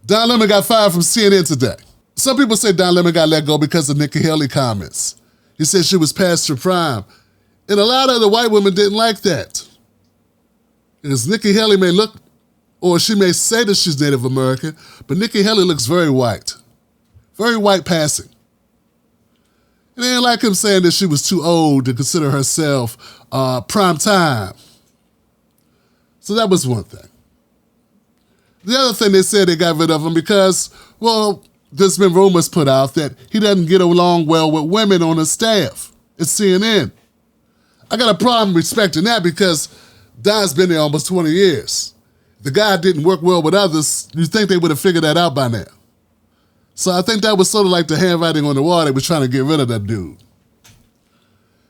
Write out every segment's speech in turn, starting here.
Don Lemon got fired from CNN today. Some people say Don Lemon got let go because of Nikki Haley comments. He said she was past her prime. And a lot of the white women didn't like that. Because Nikki Haley may look, or she may say that she's Native American, but Nikki Haley looks very white. Very white passing. And they didn't like him saying that she was too old to consider herself prime time. So that was one thing. The other thing they said they got rid of him because, well, there's been rumors put out that he doesn't get along well with women on his staff at CNN. I got a problem respecting that because Don's been there almost 20 years. The guy didn't work well with others. You'd think they would have figured that out by now. So I think that was sort of like the handwriting on the wall. They were trying to get rid of that dude.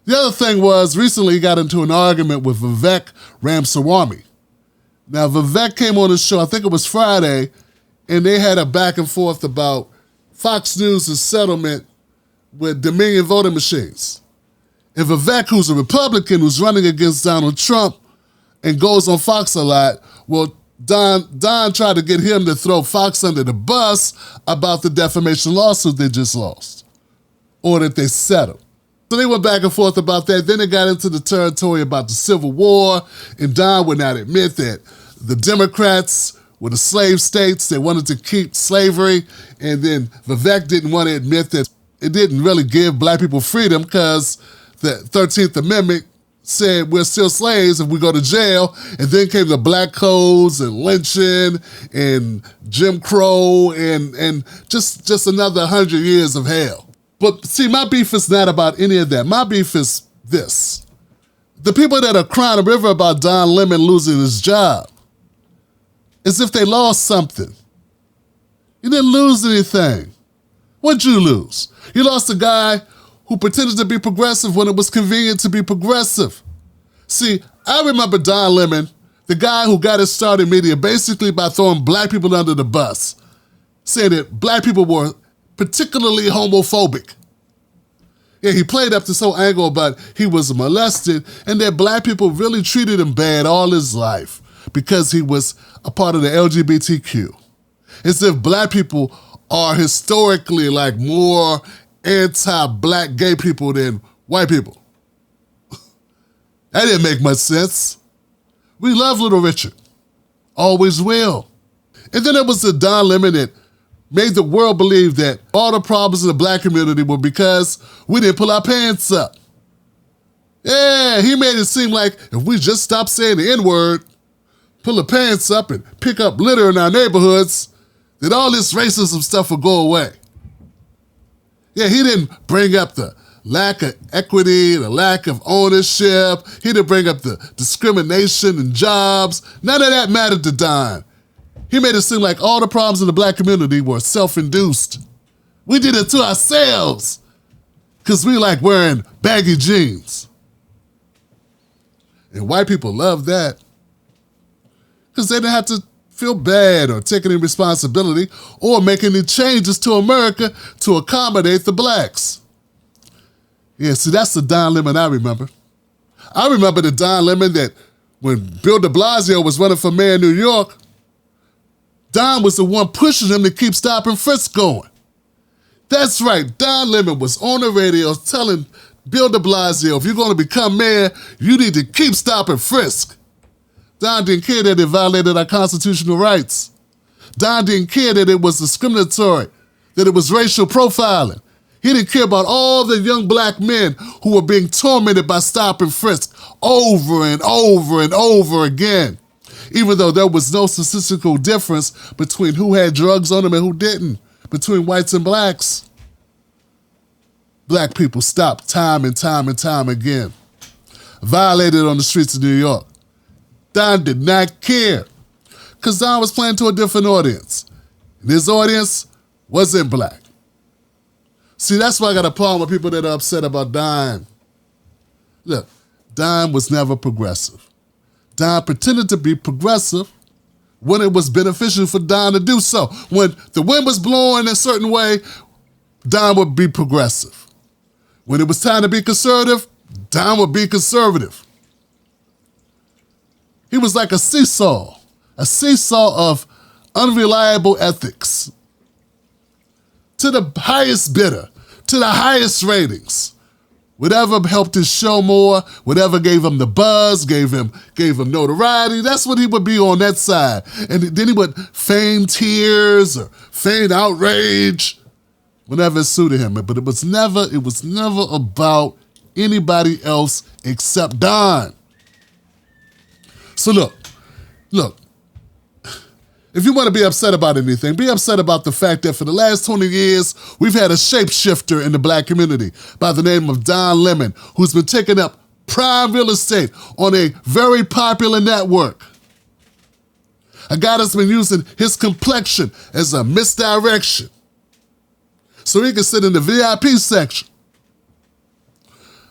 The other thing was recently he got into an argument with Vivek Ramaswamy. Now, Vivek came on his show, I think it was Friday, and they had a back and forth about Fox News' settlement with Dominion voting machines. And Vivek, who's a Republican who's running against Donald Trump and goes on Fox a lot, well, Don tried to get him to throw Fox under the bus about the defamation lawsuit they just lost, or that they settled. So they went back and forth about that. Then they got into the territory about the Civil War, and Don would not admit that the Democrats were the slave states. They wanted to keep slavery, and then Vivek didn't want to admit that it didn't really give black people freedom because the 13th Amendment said we're still slaves if we go to jail, and then came the black codes and lynching and Jim Crow and just another 100 years of hell. But see, my beef is not about any of that. My beef is this. The people that are crying a river about Don Lemon losing his job, as if they lost something. You didn't lose anything. What'd you lose? You lost a guy who pretended to be progressive when it was convenient to be progressive. See, I remember Don Lemon, the guy who got his start in media basically by throwing black people under the bus, saying that black people were particularly homophobic. Yeah, he played up this whole angle about he was molested and that black people really treated him bad all his life because he was a part of the LGBTQ. As if black people are historically like more anti-black gay people than white people. That didn't make much sense. We love Little Richard. Always will. And then there was the Don Lemon that made the world believe that all the problems in the black community were because we didn't pull our pants up. Yeah, he made it seem like if we just stop saying the N-word, pull the pants up and pick up litter in our neighborhoods, that all this racism stuff would go away. Yeah, he didn't bring up the lack of equity, the lack of ownership. He didn't bring up the discrimination in jobs. None of that mattered to Don. He made it seem like all the problems in the black community were self-induced. We did it to ourselves because we like wearing baggy jeans. And white people love that because they didn't have to feel bad or take any responsibility or make any changes to America to accommodate the blacks. Yeah, see, that's the Don Lemon I remember. I remember the Don Lemon that when Bill de Blasio was running for mayor of New York, Don was the one pushing him to keep Stop and Frisk going. That's right, Don Lemon was on the radio telling Bill de Blasio, if you're going to become mayor, you need to keep Stop and Frisk. Don didn't care that it violated our constitutional rights. Don didn't care that it was discriminatory, that it was racial profiling. He didn't care about all the young black men who were being tormented by Stop and Frisk over and over and over again, even though there was no statistical difference between who had drugs on them and who didn't, between whites and blacks. Black people stopped time and time and time again, violated on the streets of New York. Don did not care because Don was playing to a different audience. And his audience wasn't black. See, that's why I got a problem with people that are upset about Don. Look, Don was never progressive. Don pretended to be progressive when it was beneficial for Don to do so. When the wind was blowing a certain way, Don would be progressive. When it was time to be conservative, Don would be conservative. He was like a seesaw of unreliable ethics, to the highest bidder, to the highest ratings. Whatever helped his show more, whatever gave him the buzz, gave him notoriety, that's what he would be on that side. And then he would feign tears or feign outrage whenever it suited him. But it was never about anybody else except Don. So look, if you want to be upset about anything, be upset about the fact that for the last 20 years, we've had a shapeshifter in the black community by the name of Don Lemon, who's been taking up prime real estate on a very popular network. A guy that's been using his complexion as a misdirection so he can sit in the VIP section.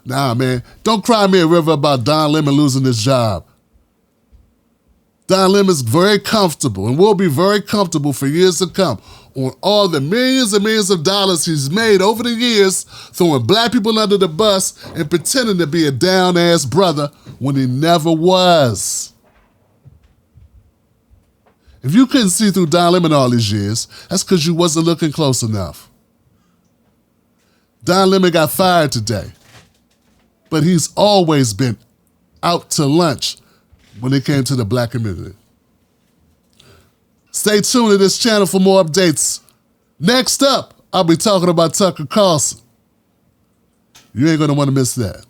Nah, man, don't cry me a river about Don Lemon losing his job. Don Lemon's very comfortable and will be very comfortable for years to come on all the millions and millions of dollars he's made over the years throwing black people under the bus and pretending to be a down-ass brother when he never was. If you couldn't see through Don Lemon all these years, that's because you wasn't looking close enough. Don Lemon got fired today, but he's always been out to lunch when it came to the black community. Stay tuned to this channel for more updates. Next up, I'll be talking about Tucker Carlson. You ain't gonna want to miss that.